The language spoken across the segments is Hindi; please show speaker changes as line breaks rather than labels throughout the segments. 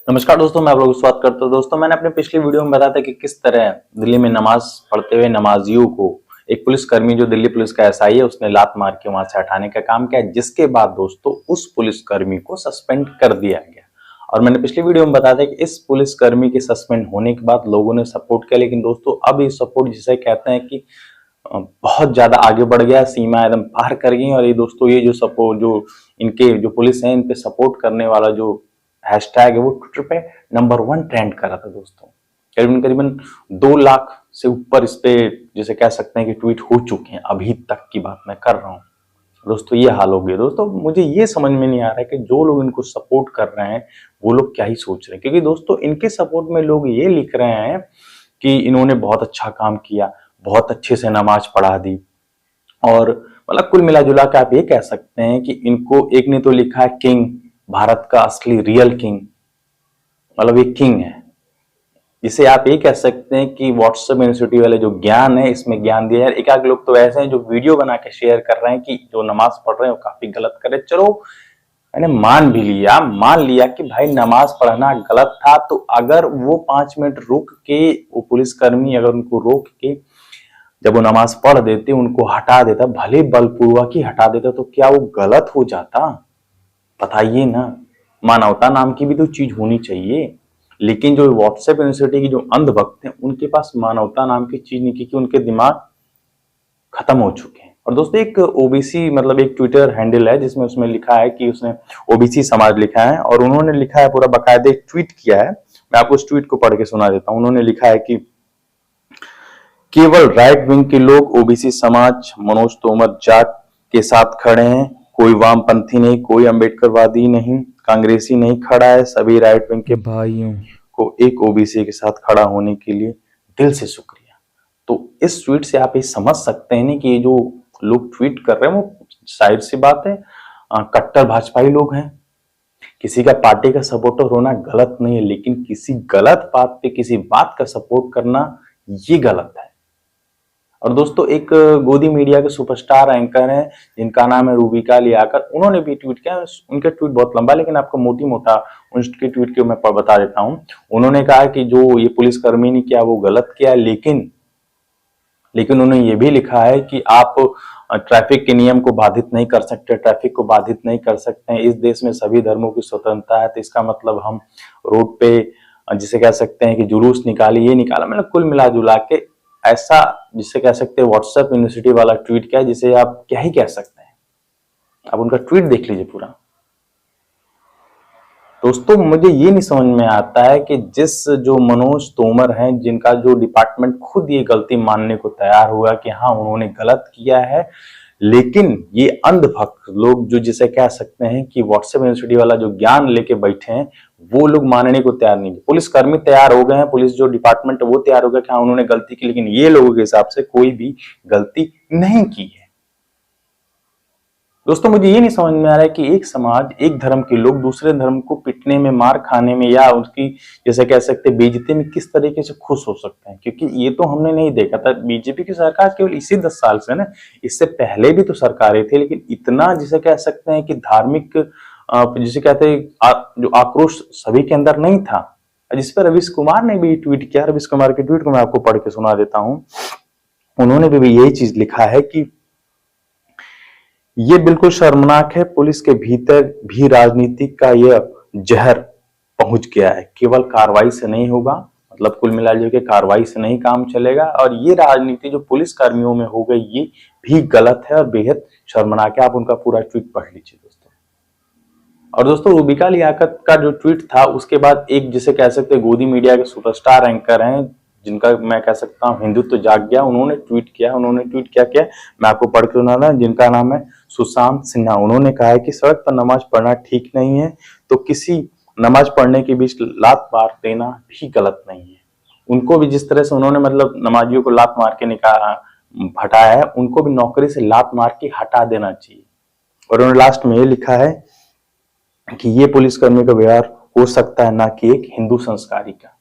नमस्कार दोस्तों, मैं आप लोगों को स्वागत करता हूं। दोस्तों, मैंने अपने पिछली वीडियो में बताया था कि किस तरह दिल्ली में नमाज पढ़ते हुए नमाजियों को एक पुलिसकर्मी जो दिल्ली पुलिस का एसआई है उसने लात मार के वहां से हटाने का काम किया, जिसके बाद दोस्तों उस पुलिसकर्मी को सस्पेंड कर दिया गया। और मैंने पिछली वीडियो में बताया था कि इस पुलिसकर्मी के सस्पेंड होने के बाद लोगों ने सपोर्ट किया, लेकिन दोस्तों अब ये सपोर्ट जिसे कहते हैं कि बहुत ज्यादा आगे बढ़ गया, सीमा एकदम पार कर गई। और ये दोस्तों ये जो सपोर्ट जो इनके जो पुलिस है इन पे सपोर्ट करने वाला जो हैशटैग है वो ट्विटर पे नंबर 1 ट्रेंड कर रहा था दोस्तों। करीबन करीबन 2 लाख से ऊपर इस पे जैसे कह सकते हैं कि ट्वीट हो चुके हैं, अभी तक की बात मैं कर रहा हूँ दोस्तों। ये हाल हो गया दोस्तों। मुझे ये समझ में नहीं आ रहा है कि जो लोग इनको सपोर्ट कर रहे हैं वो लोग क्या ही सोच रहे हैं, क्योंकि दोस्तों इनके सपोर्ट में लोग ये लिख रहे हैं कि इन्होंने बहुत अच्छा काम किया, बहुत अच्छे से नमाज पढ़ा दी। और मतलब कुल मिला जुला के आप ये कह सकते हैं कि इनको एक ने तो लिखा है किंग, भारत का असली रियल किंग, मतलब ये किंग है। जिसे आप ये कह सकते हैं कि व्हाट्सएप यूनिवर्सिटी वाले जो ज्ञान है इसमें ज्ञान दिया है। एक आध लोग तो ऐसे हैं जो वीडियो बना के शेयर कर रहे हैं कि जो नमाज पढ़ रहे हैं वो काफी गलत कर रहे हैं। चलो मैंने मान लिया कि भाई नमाज पढ़ना गलत था, तो अगर वो 5 मिनट रुक के वो पुलिसकर्मी अगर उनको रोक के जब वो नमाज पढ़ देते उनको हटा देता, भले बलपूर्वक ही हटा देता, तो क्या वो गलत हो जाता? बताइए ना। मानवता नाम की भी तो चीज होनी चाहिए। लेकिन जो व्हाट्सएप यूनिवर्सिटी की जो अंधभक्त हैं उनके पास मानवता नाम की चीज नहीं, क्योंकि उनके दिमाग खत्म हो चुके हैं। और दोस्तों एक ओबीसी मतलब एक ट्विटर हैंडल है जिसमें उसमें लिखा है कि उसने ओबीसी समाज लिखा है और उन्होंने लिखा है पूरा बाकायदे एक ट्वीट किया है। मैं आपको उस ट्वीट को पढ़ के सुना देता हूं। उन्होंने लिखा है कि केवल राइट विंग के लोग ओबीसी समाज मनोज तोमर जाट के साथ खड़े हैं, कोई वामपंथी नहीं, कोई अंबेडकरवादी नहीं, कांग्रेसी नहीं खड़ा है। सभी राइट विंग के भाइयों को एक ओबीसी के साथ खड़ा होने के लिए दिल से शुक्रिया। तो इस ट्वीट से आप ये समझ सकते हैं कि ये जो लोग ट्वीट कर रहे हैं वो शायद सी बात है कट्टर भाजपाई लोग हैं। किसी का पार्टी का सपोर्टर होना गलत नहीं है, लेकिन किसी गलत बात पे किसी बात का सपोर्ट करना ये गलत है। और दोस्तों एक गोदी मीडिया के सुपरस्टार एंकर हैं जिनका नाम है रूबिका लियाकत, उन्होंने भी ट्वीट किया। उनका ट्वीट बहुत लंबा, लेकिन आपको मोटी मोटा उनके ट्वीट के मैं बता देता हूं। उन्होंने कहा कि जो ये पुलिसकर्मी ने किया वो गलत किया, लेकिन उन्होंने ये भी लिखा है कि आप ट्रैफिक के नियम को बाधित नहीं कर सकते, ट्रैफिक को बाधित नहीं कर सकते हैं। इस देश में सभी धर्मों की स्वतंत्रता है, तो इसका मतलब हम रोड पे जिसे कह सकते हैं कि जुलूस निकाली, ये निकाला। मतलब कुल मिला जुला के ऐसा जिसे कह सकते हैं व्हाट्सएप यूनिवर्सिटी वाला ट्वीट किया, जिसे आप क्या ही कह सकते हैं। आप उनका ट्वीट देख लीजिए पूरा। दोस्तों मुझे ये नहीं समझ में आता है कि जिस जो मनोज तोमर हैं जिनका जो डिपार्टमेंट खुद ये गलती मानने को तैयार हुआ कि हाँ उन्होंने गलत किया है, लेकिन ये अंधभक्त लोग जो जिसे कह सकते हैं कि व्हाट्सएप यूनिवर्सिटी वाला जो ज्ञान लेके बैठे हैं वो लोग मानने को तैयार नहीं है। पुलिसकर्मी तैयार हो गए हैं, पुलिस जो डिपार्टमेंट है वो तैयार हो गया कि हाँ उन्होंने गलती की, लेकिन ये लोगों के हिसाब से कोई भी गलती नहीं की है। दोस्तों मुझे ये नहीं समझ में आ रहा है कि एक समाज, एक धर्म के लोग दूसरे धर्म को पिटने में, मार खाने में या उसकी जैसे कह सकते बेइज्जती में किस तरीके से खुश हो सकते हैं, क्योंकि ये तो हमने नहीं देखा था। बीजेपी की सरकार केवल इसी 10 साल से ना, इससे पहले भी तो सरकारें थी, लेकिन इतना जिसे कह सकते हैं कि धार्मिक जिसे कहते हैं जो आक्रोश सभी के अंदर नहीं था, जिस पर रवीश कुमार ने भी ट्वीट किया। रवीश कुमार के ट्वीट को मैं आपको पढ़ के सुना देता हूं। उन्होंने भी यही चीज लिखा है कि ये बिल्कुल शर्मनाक है, पुलिस के भीतर भी राजनीति का यह जहर पहुंच गया है। केवल कार्रवाई से नहीं होगा, मतलब कुल मिला के कार्रवाई से नहीं काम चलेगा, और ये राजनीति जो पुलिस कर्मियों में हो गई ये भी गलत है और बेहद शर्मनाक है। आप उनका पूरा ट्वीट पढ़ लीजिए दोस्तों। और दोस्तों रूबिका लियाकत का जो ट्वीट था उसके बाद एक जिसे कह सकते हैं गोदी मीडिया के सुपरस्टार एंकर हैं जिनका मैं कह सकता हूं हिंदुत्व जाग गया, उन्होंने ट्वीट किया। उन्होंने ट्वीट क्या किया मैं आपको पढ़ के सुनाना, जिनका नाम है सुशांत सिन्हा। उन्होंने कहा है कि सड़क पर नमाज पढ़ना ठीक नहीं है, तो किसी नमाज पढ़ने के बीच लात मार देना भी गलत नहीं है। उनको भी जिस तरह से उन्होंने मतलब नमाजियों को लात मार के निकाला हटाया है, उनको भी नौकरी से लात मार के हटा देना चाहिए। और उन्होंने लास्ट में ये लिखा है कि ये पुलिसकर्मी का व्यवहार हो सकता है ना कि एक हिंदू संस्कारी का।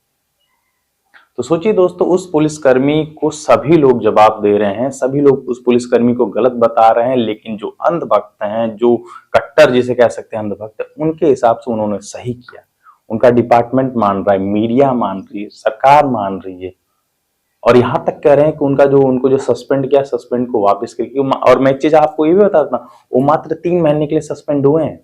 तो सोचिए दोस्तों, उस पुलिसकर्मी को सभी लोग जवाब दे रहे हैं, सभी लोग उस पुलिसकर्मी को गलत बता रहे हैं, लेकिन जो अंधभक्त हैं, जो कट्टर जिसे कह सकते हैं अंधभक्त, उनके हिसाब से उन्होंने सही किया। उनका डिपार्टमेंट मान रहा है, मीडिया मान रही है, सरकार मान रही है, और यहां तक कह रहे हैं कि उनको जो सस्पेंड किया, सस्पेंड को वापस करिए। और मैं एक चीज आपको ये भी बता दूं, वो मात्र 3 महीने के लिए सस्पेंड हुए हैं।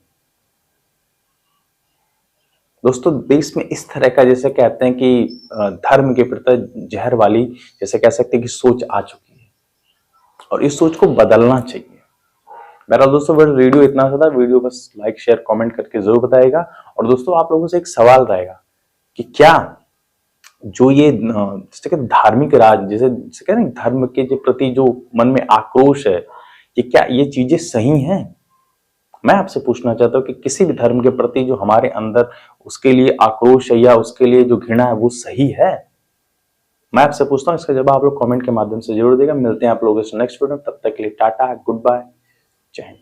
दोस्तों देश में इस तरह का, जैसे कहते हैं कि धर्म के प्रति जहर वाली, जैसे कह सकते हैं कि सोच आ चुकी है, और इस सोच को बदलना चाहिए। मेरा दोस्तों वीडियो इतना सा था। वीडियो बस लाइक शेयर कमेंट करके जरूर बताएगा। और दोस्तों आप लोगों से एक सवाल रहेगा कि क्या जो ये जैसे कि धार्मिक राज, जैसे कहते हैं धर्म के प्रति जो मन में आक्रोश है, कि क्या ये चीजें सही हैं? मैं आपसे पूछना चाहता हूं कि किसी भी धर्म के प्रति जो हमारे अंदर उसके लिए आक्रोश है या उसके लिए जो घृणा है, वो सही है? मैं आपसे पूछता हूं, इसका जवाब आप लोग कमेंट के माध्यम से जरूर देगा। मिलते हैं आप लोगों से नेक्स्ट वीडियो में, तब तक के लिए टाटा, गुड बाय, जय हिंद।